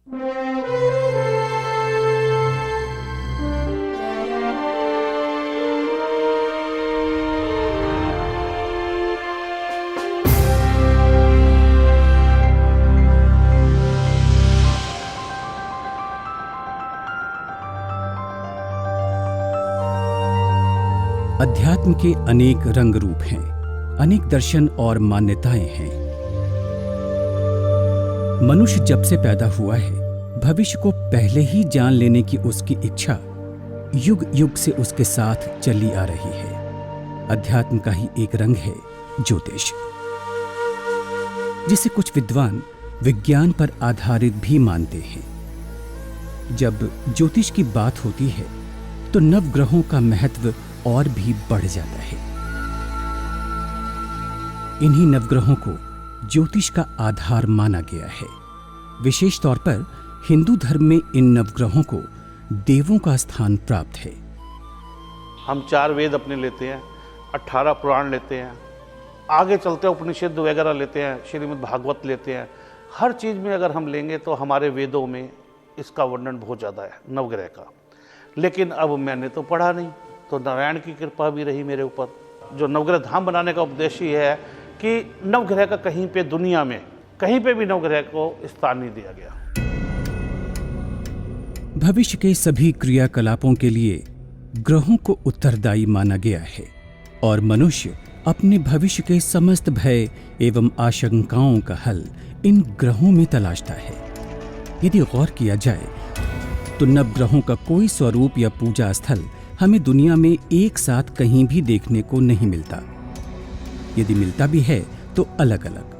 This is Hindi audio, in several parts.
अध्यात्म के अनेक रंग रूप हैं, अनेक दर्शन और मान्यताएं हैं। मनुष्य जब से पैदा हुआ है, भविष्य को पहले ही जान लेने की उसकी इच्छा युग युग से उसके साथ चली आ रही है। अध्यात्म का ही एक रंग है ज्योतिष, जिसे कुछ विद्वान विज्ञान पर आधारित भी मानते हैं। जब ज्योतिष की बात होती है तो नवग्रहों का महत्व और भी बढ़ जाता है। इन्हीं नवग्रहों को ज्योतिष का आधार माना गया है। विशेष तौर पर हिंदू धर्म में इन नवग्रहों को देवों का स्थान प्राप्त है। हम 4 वेद अपने लेते हैं, 18 पुराण लेते हैं, आगे चलते उपनिषद वगैरह लेते हैं, श्रीमद् भागवत लेते हैं। हर चीज़ में अगर हम लेंगे तो हमारे वेदों में इसका वर्णन बहुत ज़्यादा है नवग्रह का। लेकिन अब मैंने तो पढ़ा नहीं, तो नारायण की कृपा भी रही मेरे ऊपर। जो नवग्रह धाम बनाने का उद्देश्य ये है कि नवग्रह का कहीं पे दुनिया में कहीं पे भी नवग्रह को स्थान नहीं दिया गया। भविष्य के सभी क्रियाकलापों के लिए ग्रहों को उत्तरदायी माना गया है और मनुष्य अपने भविष्य के समस्त भय एवं आशंकाओं का हल इन ग्रहों में तलाशता है। यदि गौर किया जाए तो नवग्रहों का कोई स्वरूप या पूजा स्थल हमें दुनिया में एक साथ कहीं भी देखने को नहीं मिलता। यदि मिलता भी है तो अलग अलग।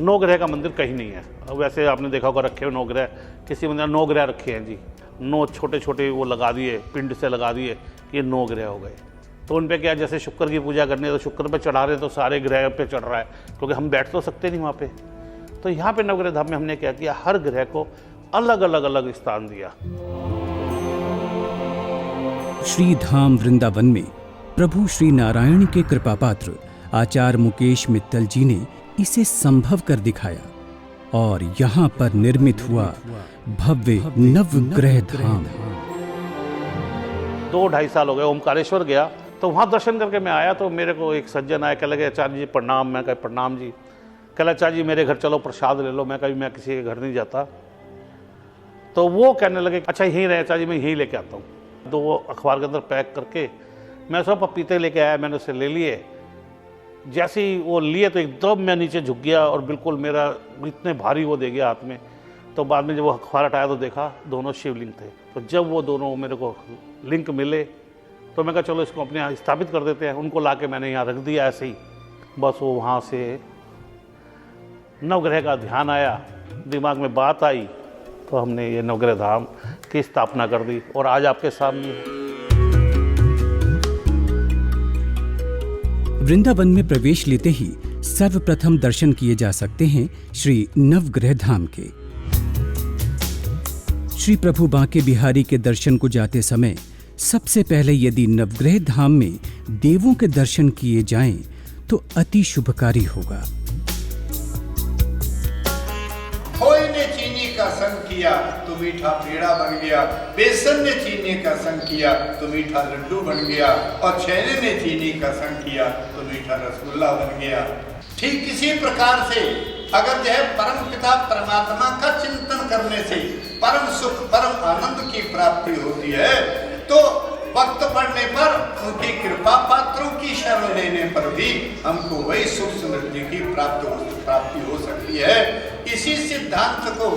9 ग्रह का मंदिर कहीं नहीं है। वैसे आपने देखा होगा रखे हुए 9 ग्रह, किसी मंदिर 9 ग्रह रखे हैं जी, 9 छोटे छोटे वो लगा दिए, पिंड से लगा दिए कि ये 9 ग्रह हो गए। तो उन पे क्या, जैसे शुक्र की पूजा करनी है तो शुक्र पे चढ़ा रहे तो सारे ग्रह पे चढ़ रहा है, क्योंकि हम बैठ तो सकते नहीं वहाँ पे। तो यहाँ पे नवग्रह धाम में हमने क्या किया, हर ग्रह को अलग अलग अलग स्थान दिया। श्री धाम वृंदावन में प्रभु श्री नारायण के कृपापात्र आचार्य मुकेश मित्तल जी ने इसे संभव कर दिखाया और यहाँ पर निर्मित हुआ भव्य नवग्रह धाम। 2-2.5 साल हो गए। ओमकारेश्वर गया तो वहाँ दर्शन करके मैं आया तो मेरे को एक सज्जन आया, कह लगे आचार्य जी प्रणाम। मैं कहा प्रणाम जी। कह आचार्य जी मेरे घर चलो प्रसाद ले लो। मैं कभी मैं किसी के घर नहीं जाता। तो वो कहने लगे अच्छा यहीं रहे आचार्य जी, मैं यहीं लेके आता हूँ। तो वो अखबार के अंदर पैक करके मैं सब पपीते लेके आया, मैंने उसे ले लिए। जैसे ही वो लिए तो एकदम मैं नीचे झुक गया और बिल्कुल मेरा इतने भारी वो दे गया हाथ में। तो बाद में जब वो अखबार हटाया तो देखा दोनों शिवलिंग थे। तो जब वो दोनों मेरे को लिंक मिले तो मैं कहा चलो इसको अपने यहाँ स्थापित कर देते हैं। उनको ला के मैंने यहाँ रख दिया ऐसे ही। बस वो वहाँ से नवग्रह का ध्यान आया, दिमाग में बात आई, तो हमने ये नवग्रह धाम की स्थापना कर दी और आज आपके सामने है। वृंदावन में प्रवेश लेते ही सर्वप्रथम दर्शन किए जा सकते हैं श्री नवग्रह धाम के। श्री प्रभु बांके बिहारी के दर्शन को जाते समय सबसे पहले यदि नवग्रह धाम में देवों के दर्शन किए जाएं तो अति शुभकारी होगा। खोए ने चीनी का संग किया तो मीठा पेड़ा बन गया, बेसन ने चीनी का संग किया तो मीठा लड्डू बन गया, और छेने ने चीनी का संग किया तो मीठा रसगुल्ला बन गया। ठीक इसी प्रकार से अगर जो है परम पिता परमात्मा का चिंतन करने से परम सुख परम आनंद की प्राप्ति होती है, तो वक्त पड़ने पर उनकी कृपा पात्रों की शरण लेने पर भी हमको वही सुख समृद्धि की प्राप्ति हो सकती है। इसी सिद्धांत को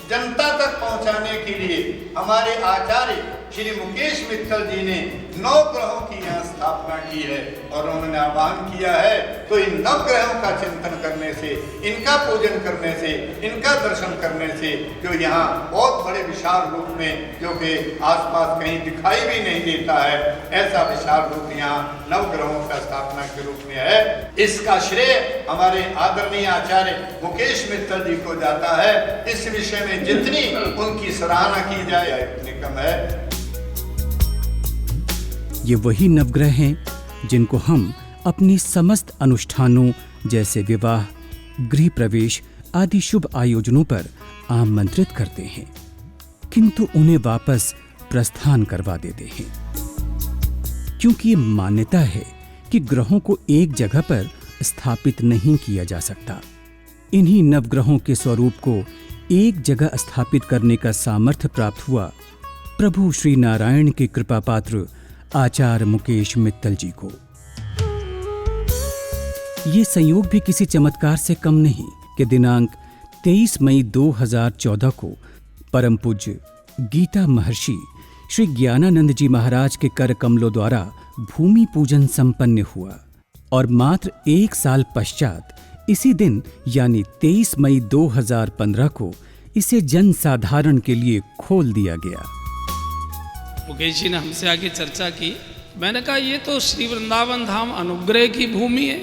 जनता तक पहुंचाने के लिए हमारे आचार्य श्री मुकेश मित्तल जी ने 9 ग्रहों की यहाँ स्थापना की है और उन्होंने आह्वान किया है। तो इन 9 ग्रहों का चिंतन करने से, इनका पूजन करने से, इनका दर्शन करने से जो यहाँ बहुत बड़े विशाल रूप में, जो कि आसपास कहीं दिखाई भी नहीं देता है, ऐसा विशाल रूप यहाँ 9 ग्रहों का स्थापना के रूप में है। इसका श्रेय हमारे आदरणीय आचार्य मुकेश मित्तल जी को जाता है। इस विषय में जितनी उनकी सराहना की जाए उतनी कम है। ये वही नवग्रह हैं जिनको हम अपनी समस्त अनुष्ठानों जैसे विवाह, गृह प्रवेश आदि शुभ आयोजनों पर आमंत्रित करते हैं, किंतु उन्हें वापस प्रस्थान करवा देते हैं, क्योंकि ये मान्यता है कि ग्रहों को एक जगह पर स्थापित नहीं किया जा सकता। इन्हीं नवग्रहों के स्वरूप को एक जगह स्थापित करने का सामर्थ्य प्राप्त हुआ प्रभु श्री नारायण के कृपा पात्र आचार्य मुकेश मित्तल जी को। ये संयोग भी किसी चमत्कार से कम नहीं कि दिनांक 23 मई 2014 को परम पूज्य गीता महर्षि श्री ज्ञानानंद जी महाराज के कर कमलों द्वारा भूमि पूजन संपन्न हुआ और मात्र एक साल पश्चात इसी दिन यानी 23 मई 2015 को इसे जन साधारण के लिए खोल दिया गया। मुकेश जी ने हमसे आगे चर्चा की। मैंने कहा ये तो श्री वृंदावन धाम अनुग्रह की भूमि है,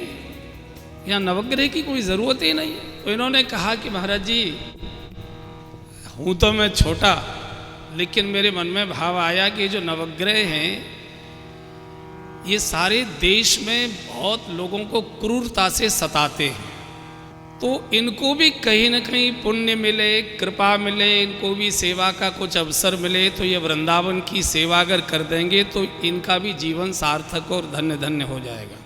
यहाँ नवग्रह की कोई ज़रूरत ही नहीं है। तो इन्होंने कहा कि महाराज जी, हूँ तो मैं छोटा, लेकिन मेरे मन में भाव आया कि जो नवग्रह हैं ये सारे देश में बहुत लोगों को क्रूरता से सताते हैं, तो इनको भी कहीं न कहीं पुण्य मिले, कृपा मिले, इनको भी सेवा का कुछ अवसर मिले, तो ये वृंदावन की सेवा अगर कर देंगे तो इनका भी जीवन सार्थक और धन्य धन्य हो जाएगा।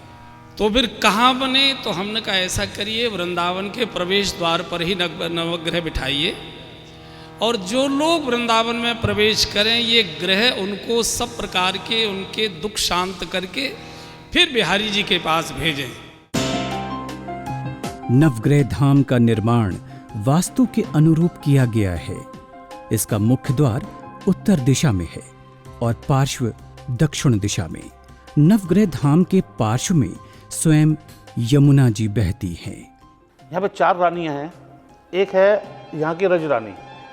तो फिर कहाँ बने? तो हमने कहा ऐसा करिए, वृंदावन के प्रवेश द्वार पर ही नवग्रह बिठाइए, और जो लोग वृंदावन में प्रवेश करें ये ग्रह उनको सब प्रकार के उनके दुख शांत करके फिर बिहारी जी के पास भेजें। नवग्रह धाम का निर्माण वास्तु के अनुरूप किया गया है। इसका मुख्य द्वार उत्तर दिशा में है और पार्श्व दक्षिण दिशा में। नवग्रह धाम के पार्श्व में स्वयं यमुना जी बहती हैं। यहाँ पे 4 रानियाँ हैं। एक है यहाँ की रज रानी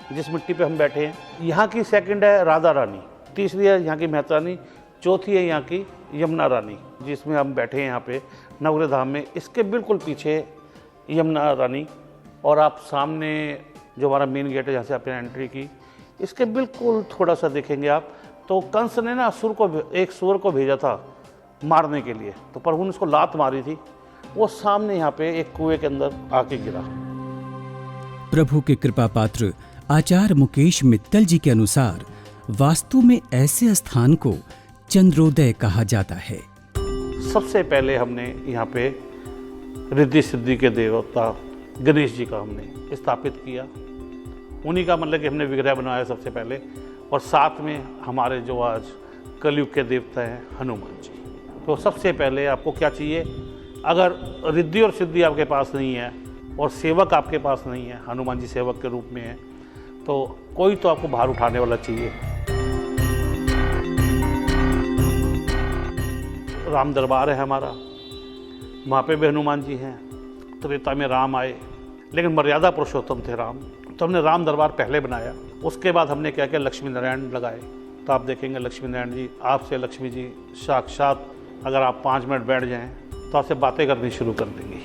जिस मिट्टी पे हम बैठे हैं, यहाँ की सेकंड है राधा रानी, तीसरी है यहाँ की महत रानी, चौथी है यहाँ की यमुना रानी जिसमें हम बैठे हैं यहाँ पे नवग्रह धाम में। इसके बिल्कुल पीछे यमुना रानी, और आप सामने जो हमारा मेन गेट है जहाँ से आपने एंट्री की, इसके बिल्कुल थोड़ा सा देखेंगे आप तो कंस ने ना एक सुअर को भेजा था मारने के लिए, तो प्रभु ने उसको लात मारी थी, वो सामने यहाँ पे एक कुएं के अंदर आके गिरा। प्रभु के कृपा पात्र आचार्य मुकेश मित्तल जी के अनुसार वास्तु में ऐसे स्थान को चंद्रोदय कहा जाता है। सबसे पहले हमने यहाँ पे रिद्धि सिद्धि के देवता गणेश जी का हमने स्थापित किया। उन्हीं का मतलब कि हमने विग्रह बनाया सबसे पहले, और साथ में हमारे जो आज कलयुग के देवता हैं हनुमान जी। तो सबसे पहले आपको क्या चाहिए? अगर रिद्धि और सिद्धि आपके पास नहीं है और सेवक आपके पास नहीं है, हनुमान जी सेवक के रूप में है, तो कोई तो आपको भार उठाने वाला चाहिए। राम दरबार है हमारा, वहाँ पे भी हनुमान जी हैं। त्रेता में राम आए, लेकिन मर्यादा पुरुषोत्तम थे राम, तो हमने राम दरबार पहले बनाया। उसके बाद हमने क्या किया, लक्ष्मी नारायण लगाए। तो आप देखेंगे लक्ष्मी नारायण जी, आपसे लक्ष्मी जी साक्षात अगर आप 5 मिनट बैठ जाएं तो आपसे बातें करनी शुरू कर देंगी।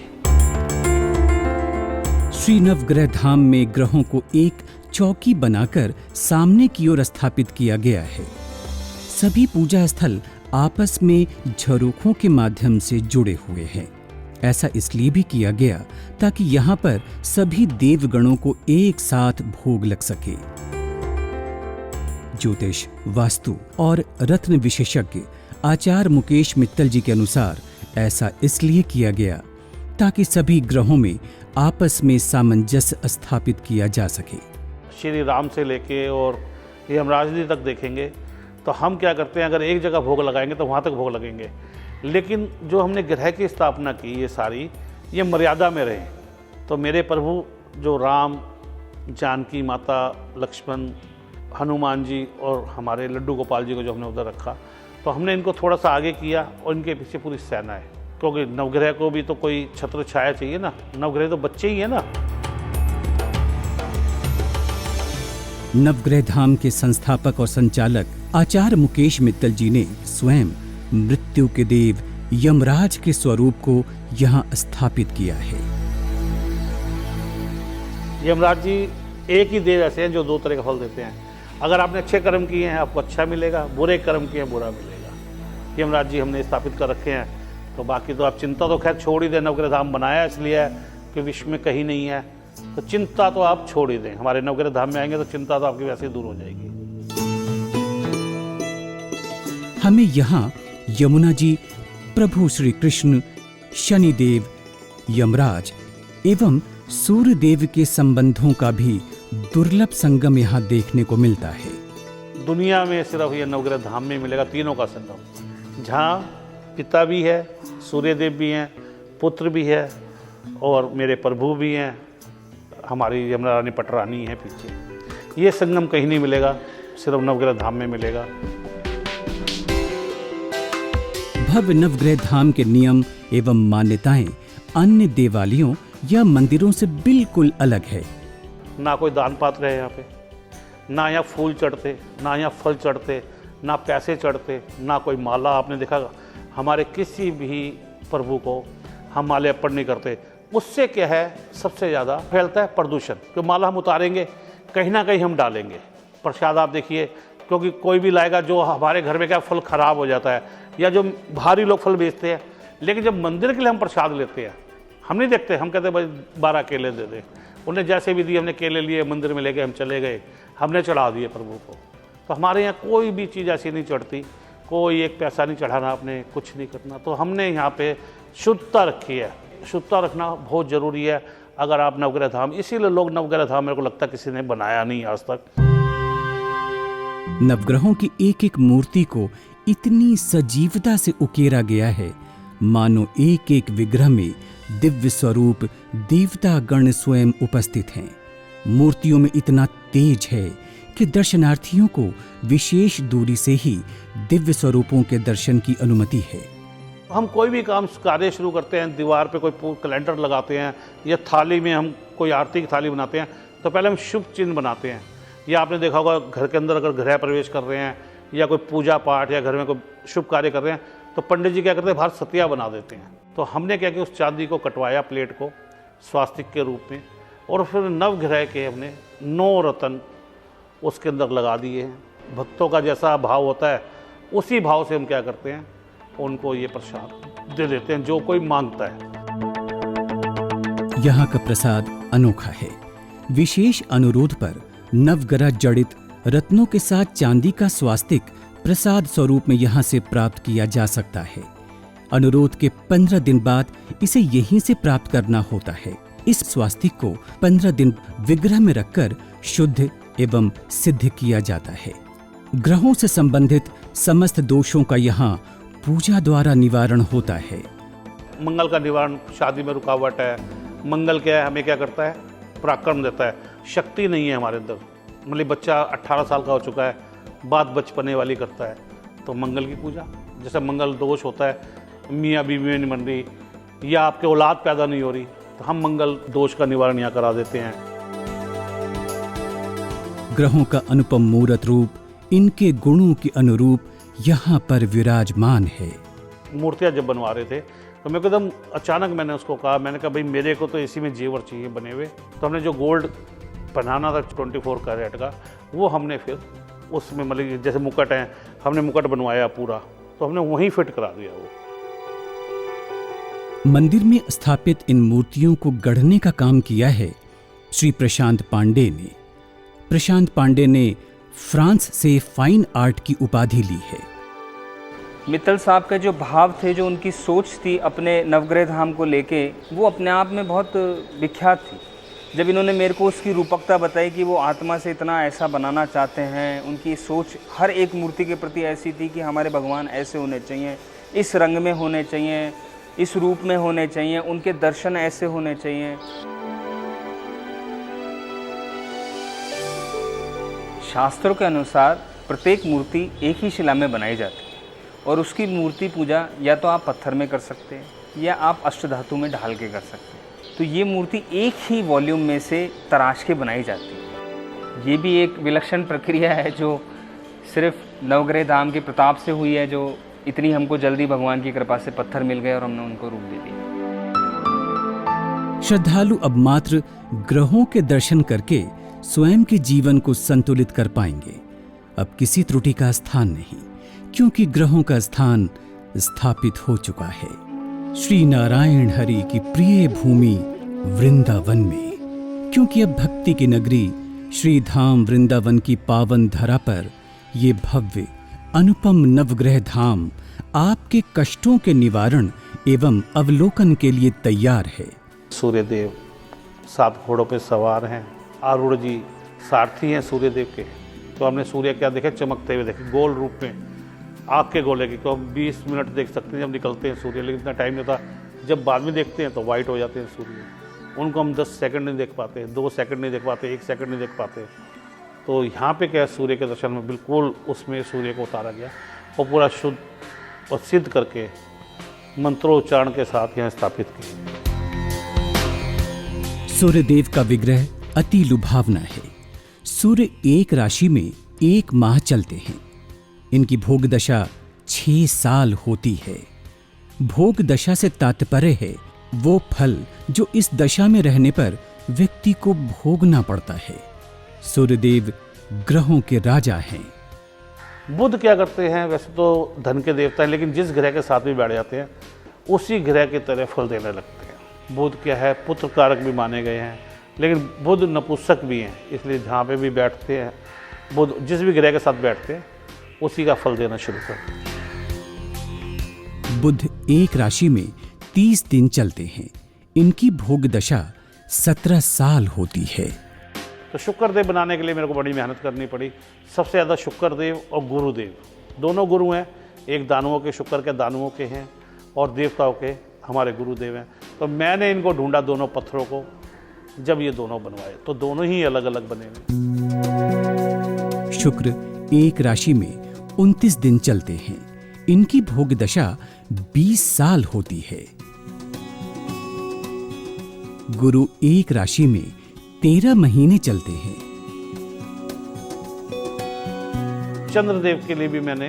श्री नवग्रह धाम में ग्रहों को एक चौकी बनाकर सामने की ओर स्थापित किया गया है। सभी पूजा स्थल आपस में झरोखों के माध्यम से जुड़े हुए हैं। ऐसा इसलिए भी किया गया ताकि यहाँ पर सभी देवगणों को एक साथ भोग लग सके। ज्योतिष, वास्तु और रत्न विशेषज्ञ आचार्य मुकेश मित्तल जी के अनुसार ऐसा इसलिए किया गया ताकि सभी ग्रहों में आपस में सामंजस्य स्थापित किया जा सके। श्री राम से लेके और यमराज जी तक देखेंगे तो हम क्या करते हैं, अगर एक जगह भोग लगाएंगे तो वहाँ तक भोग लगेंगे, लेकिन जो हमने ग्रह की स्थापना की ये सारी ये मर्यादा में रहे। तो मेरे प्रभु जो राम, जानकी माता, लक्ष्मण, हनुमान जी और हमारे लड्डू गोपाल जी को जो हमने उधर रखा, तो हमने इनको थोड़ा सा आगे किया और इनके पीछे पूरी सेना है, क्योंकि नवग्रह को भी तो कोई छत्र छाया चाहिए ना, नवग्रह तो बच्चे ही है ना। नवग्रह धाम के संस्थापक और संचालक आचार्य मुकेश मित्तल जी ने स्वयं मृत्यु के देव यमराज के स्वरूप को यहाँ स्थापित किया है। यमराज जी एक ही देव ऐसे हैं जो 2 तरह का फल देते हैं। अगर आपने अच्छे कर्म किए हैं आपको अच्छा मिलेगा, बुरे कर्म किए हैं बुरा मिलेगा। यमराज जी हमने स्थापित कर रखे हैं। तो बाकी तो आप चिंता तो खैर छोड़ ही दें, नवग्रह धाम बनाया इसलिए है कि विश्व में कहीं नहीं है। तो चिंता तो आप छोड़ ही दें। हमारे नवग्रह धाम में आएंगे तो चिंता तो आपकी वैसे ही दूर हो जाएगी। हमें यहाँ यमुना जी, प्रभु श्री कृष्ण, शनिदेव, यमराज एवं सूर्यदेव के संबंधों का भी दुर्लभ संगम यहाँ देखने को मिलता है। दुनिया में सिर्फ ये नवग्रह धाम में मिलेगा तीनों का संगम, जहाँ पिता भी है, सूर्यदेव भी हैं, पुत्र भी है और मेरे प्रभु भी हैं, हमारी यमुना रानी पटरानी है पीछे। ये संगम कहीं नहीं मिलेगा, सिर्फ नवग्रह धाम में मिलेगा। भव्य नवग्रह धाम के नियम एवं मान्यताएं अन्य देवालयों या मंदिरों से बिल्कुल अलग है। ना कोई दान पात्र है यहाँ पे, ना यहाँ फूल चढ़ते, ना यहाँ फल चढ़ते, ना पैसे चढ़ते, ना कोई माला। आपने देखा हमारे किसी भी प्रभु को हम माले अर्पण नहीं करते। उससे क्या है, सबसे ज़्यादा फैलता है प्रदूषण। क्यों माला हम उतारेंगे, कहीं ना कहीं हम डालेंगे। प्रसाद आप देखिए, क्योंकि कोई भी लाएगा, जो हमारे घर में क्या फल खराब हो जाता है, या जो भारी लोग फल बेचते हैं। लेकिन जब मंदिर के लिए हम प्रसाद लेते हैं, हम नहीं देखते, हम कहते भाई 12 केले दे दे। उन्हें जैसे भी दिए, हमने केले लिए, मंदिर में लेके हम चले गए, हमने चढ़ा दिए प्रभु को। तो हमारे यहाँ कोई भी चीज़ ऐसी नहीं चढ़ती, कोई एक पैसा नहीं चढ़ाना, आपने कुछ नहीं करना। तो हमने यहाँ पे शुद्धता रखी है। शुद्धता रखना बहुत ज़रूरी है अगर आप नवग्रह धाम, इसीलिए लोग नवग्रह धाम मेरे को लगता है किसी ने बनाया नहीं आज तक। नवग्रहों की एक एक मूर्ति को इतनी सजीवता से उकेरा गया है, मानो एक एक विग्रह में दिव्य स्वरूप देवता गण स्वयं उपस्थित हैं। मूर्तियों में इतना तेज है कि दर्शनार्थियों को विशेष दूरी से ही दिव्य स्वरूपों के दर्शन की अनुमति है। हम कोई भी काम कार्य शुरू करते हैं, दीवार पे कोई कैलेंडर लगाते हैं या थाली में हम कोई आरती की थाली बनाते हैं, तो पहले हम शुभ चिन्ह बनाते हैं। या आपने देखा होगा घर के अंदर अगर गृह प्रवेश कर रहे हैं या कोई पूजा पाठ या घर में कोई शुभ कार्य कर रहे हैं, तो पंडित जी क्या करते हैं, बाहर सतिया बना देते हैं। तो हमने क्या किया, उस चांदी को कटवाया, प्लेट को स्वास्तिक के रूप में, और फिर नवग्रह के हमने 9 रत्न उसके अंदर लगा दिए हैं। भक्तों का जैसा भाव होता है उसी भाव से हम क्या करते हैं, उनको ये प्रसाद दे देते हैं जो कोई मांगता है। यहाँ का प्रसाद अनोखा है। विशेष अनुरोध पर नवग्रह जड़ित रत्नों के साथ चांदी का स्वास्तिक प्रसाद स्वरूप में यहाँ से प्राप्त किया जा सकता है। अनुरोध के 15 दिन बाद इसे यहीं से प्राप्त करना होता है। इस स्वास्तिक को 15 दिन विग्रह में रखकर शुद्ध एवं सिद्ध किया जाता है। ग्रहों से संबंधित समस्त दोषों का यहाँ पूजा द्वारा निवारण होता है। मंगल का निवारण, शादी में रुकावट है, मंगल क्या है, हमें क्या करता है, पराक्रम देता है। शक्ति नहीं है हमारे अंदर, मतलब बच्चा 18 साल का हो चुका है, बात बचपने वाली करता है, तो मंगल की पूजा। जैसे मंगल दोष होता है, मियाँ बीवी में नहीं बन रही या आपके औलाद पैदा नहीं हो रही, तो हम मंगल दोष का निवारण यहाँ करा देते हैं। ग्रहों का अनुपम मूर्त रूप इनके गुणों के अनुरूप यहाँ पर विराजमान है। मूर्तियाँ जब बनवा रहे थे तो मेरे को एकदम अचानक मैंने उसको कहा, मैंने कहा भाई मेरे को तो इसी में जेवर चाहिए बने हुए। तो हमने जो गोल्ड पहनाना था 24 कैरेट का, वो हमने फिर उसमें मतलब जैसे मुकुट हैं, हमने मुकुट बनवाया पूरा, तो हमने वहीं फिट करा दिया वो। मंदिर में स्थापित इन मूर्तियों को गढ़ने का काम किया है श्री प्रशांत पांडे ने। प्रशांत पांडे ने फ्रांस से फाइन आर्ट की उपाधि ली है। मित्तल साहब का जो भाव थे, जो उनकी सोच थी अपने नवग्रह धाम को लेके, वो अपने आप में बहुत विख्यात थी। जब इन्होंने मेरे को उसकी रूपकता बताई कि वो आत्मा से इतना ऐसा बनाना चाहते हैं, उनकी सोच हर एक मूर्ति के प्रति ऐसी थी कि हमारे भगवान ऐसे होने चाहिए, इस रंग में होने चाहिए, इस रूप में होने चाहिए, उनके दर्शन ऐसे होने चाहिए। शास्त्रों के अनुसार प्रत्येक मूर्ति एक ही शिला में बनाई जाती है और उसकी मूर्ति पूजा या तो आप पत्थर में कर सकते हैं या आप अष्टधातु में ढाल के कर सकते हैं। तो ये मूर्ति एक ही वॉल्यूम में से तराश के बनाई जाती है। ये भी एक विलक्षण प्रक्रिया है जो सिर्फ नवग्रह धाम के प्रताप से हुई है, जो इतनी हमको जल्दी भगवान की कृपा से पत्थर मिल गए और हमने उनको रूप दे दिया। श्रद्धालु अब मात्र ग्रहों के दर्शन करके स्वयं के जीवन को संतुलित कर पाएंगे। अब किसी त्रुटि का स्थान नहीं, क्योंकि ग्रहों का स्थान स्थापित हो चुका है श्री नारायण हरि की प्रिय भूमि वृंदावन में। क्योंकि अब भक्ति की नगरी श्री धाम वृंदावन की पावन धरा पर ये भव्य अनुपम नवग्रह धाम आपके कष्टों के निवारण एवं अवलोकन के लिए तैयार है। सूर्यदेव 7 घोड़ों पे सवार हैं, आरूढ़ जी सारथी हैं सूर्यदेव के। तो हमने सूर्य क्या देखे, चमकते हुए देखे, गोल रूप में, आग के गोले के। तो हम 20 मिनट देख सकते हैं जब निकलते हैं सूर्य, लेकिन इतना टाइम नहीं होता। जब बाद में देखते हैं तो वाइट हो जाते हैं सूर्य, उनको हम 10 सेकंड नहीं देख पाते, 2 सेकंड नहीं देख पाते, 1 सेकंड नहीं देख पाते। तो यहाँ पे क्या है, सूर्य के दर्शन में बिल्कुल उसमें सूर्य को उतारा गया और पूरा शुद्ध और सिद्ध करके मंत्रोच्चारण के साथ यहाँ स्थापित किया। सूर्यदेव का विग्रह अति लुभावना है। सूर्य एक राशि में 1 माह चलते हैं। इनकी भोग दशा 6 साल होती है। भोग दशा से तात्पर्य है वो फल जो इस दशा में रहने पर व्यक्ति को भोगना पड़ता है। सूर्यदेव ग्रहों के राजा हैं। बुध क्या करते हैं, वैसे तो धन के देवता हैं, लेकिन जिस ग्रह के साथ भी बैठ जाते हैं उसी ग्रह की तरह फल देने लगते हैं। बुध क्या है, पुत्र कारक भी माने गए हैं, लेकिन बुध नपुंसक भी हैं, इसलिए जहाँ पे भी बैठते हैं बुध जिस भी ग्रह के साथ बैठते हैं उसी का फल देना शुरू करते हैं। बुध एक राशि में 30 दिन चलते हैं। इनकी भोग दशा 17 साल होती है। तो शुक्रदेव बनाने के लिए मेरे को बड़ी मेहनत करनी पड़ी। सबसे ज़्यादा शुक्रदेव और गुरुदेव, दोनों गुरु हैं, एक दानवों के, शुक्र के दानवों के हैं, और देवताओं के हमारे गुरुदेव हैं। तो मैंने इनको ढूंढा दोनों पत्थरों को, जब ये दोनों बनवाए तो दोनों ही अलग अलग बने हुए। शुक्र एक राशि में 29 दिन चलते हैं। इनकी भोग दशा 20 साल होती है। गुरु एक राशि में 13 महीने चलते हैं। चंद्रदेव के लिए भी मैंने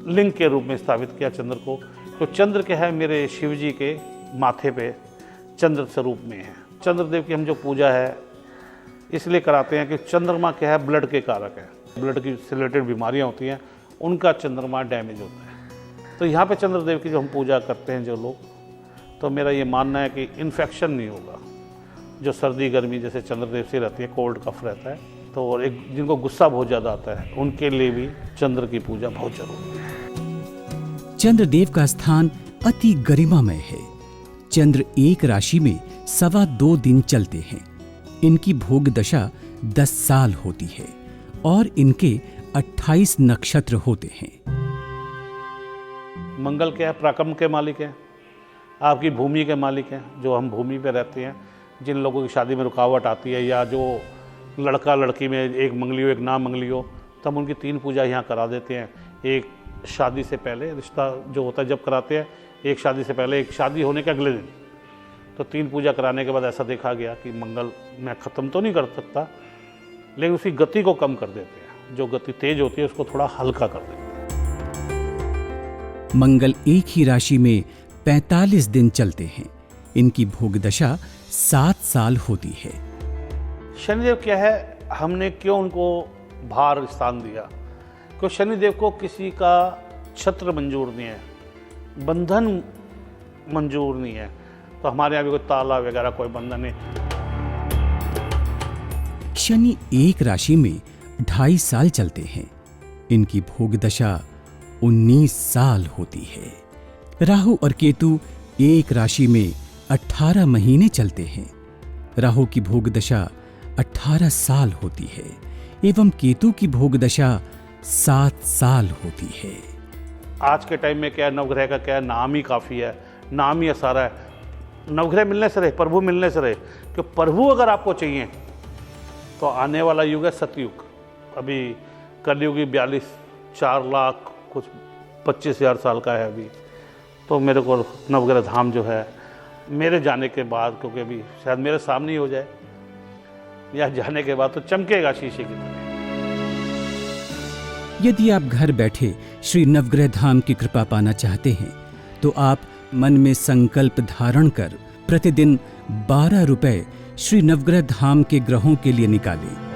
लिंग के रूप में स्थापित किया चंद्र को। तो चंद्र क्या है, मेरे शिव जी के माथे पे चंद्र स्वरूप में है। चंद्रदेव की हम जो पूजा है इसलिए कराते हैं कि चंद्रमा क्या है, ब्लड के कारक है। ब्लड की से रिलेटेड बीमारियां होती हैं, उनका चंद्रमा डैमेज होता है। तो यहाँ पे चंद्रदेव की जो हम पूजा करते हैं जो लोग, तो मेरा ये मानना है कि इन्फेक्शन नहीं होगा। जो सर्दी गर्मी जैसे चंद्रदेव से रहती है, कोल्ड कफ रहता है, तो और एक जिनको गुस्सा बहुत ज़्यादा आता है उनके लिए भी चंद्र की पूजा बहुत जरूरी है। चंद्रदेव का स्थान अति गरिमामय है। चंद्र एक राशि में 2.25 दिन चलते हैं। इनकी भोग दशा 10 साल होती है और इनके 28 नक्षत्र होते हैं। मंगल क्या है, पराक्रम के मालिक हैं, आपकी भूमि के मालिक हैं। जो हम भूमि पे रहते हैं, जिन लोगों की शादी में रुकावट आती है, या जो लड़का लड़की में एक मंगली हो एक ना मंगली हो, तो हम उनकी 3 पूजा यहाँ करा देते हैं। एक शादी से पहले रिश्ता जो होता है जब कराते हैं, एक शादी से पहले, एक शादी होने के अगले दिन। तो 3 पूजा कराने के बाद ऐसा देखा गया कि मंगल मैं ख़त्म तो नहीं कर सकता, लेकिन उसकी गति को कम कर देते हैं। जो गति तेज होती है उसको थोड़ा हल्का कर देते हैं। मंगल एक ही राशि में 45 दिन चलते हैं। इनकी भोग दशा 7 साल होती है। शनिदेव क्या है, हमने क्यों उनको भार स्थान दिया? क्योंकि शनिदेव को किसी का छत्र मंजूर नहीं है, बंधन मंजूर नहीं है। तो हमारे यहाँ भी कोई ताला वगैरह कोई बंधन नहीं। शनि एक राशि में 2.5 साल चलते हैं। इनकी भोग दशा 19 साल होती है। राहु और केतु एक राशि में 18 महीने चलते हैं। राहु की भोग दशा 18 साल होती है एवं केतु की भोग दशा 7 साल होती है। आज के टाइम में क्या है, नवग्रह का क्या है, नाम ही काफ़ी है, नाम ही सारा है। नवग्रह मिलने से रहे, प्रभु मिलने से रहे। कि प्रभु अगर आपको चाहिए तो आने वाला युग है सतयुग। अभी कलयुगी 4 लाख कुछ 25,000 साल का है अभी। तो मेरे को नवग्रह धाम जो है मेरे जाने के बाद, क्योंकि अभी शायद मेरे सामने ही हो जाए, या जाने के बाद तो चमकेगा शीशे की तरह। यदि आप घर बैठे श्री नवग्रह धाम की कृपा पाना चाहते हैं तो आप मन में संकल्प धारण कर प्रतिदिन 12 रुपए श्री नवग्रह धाम के ग्रहों के लिए निकालें।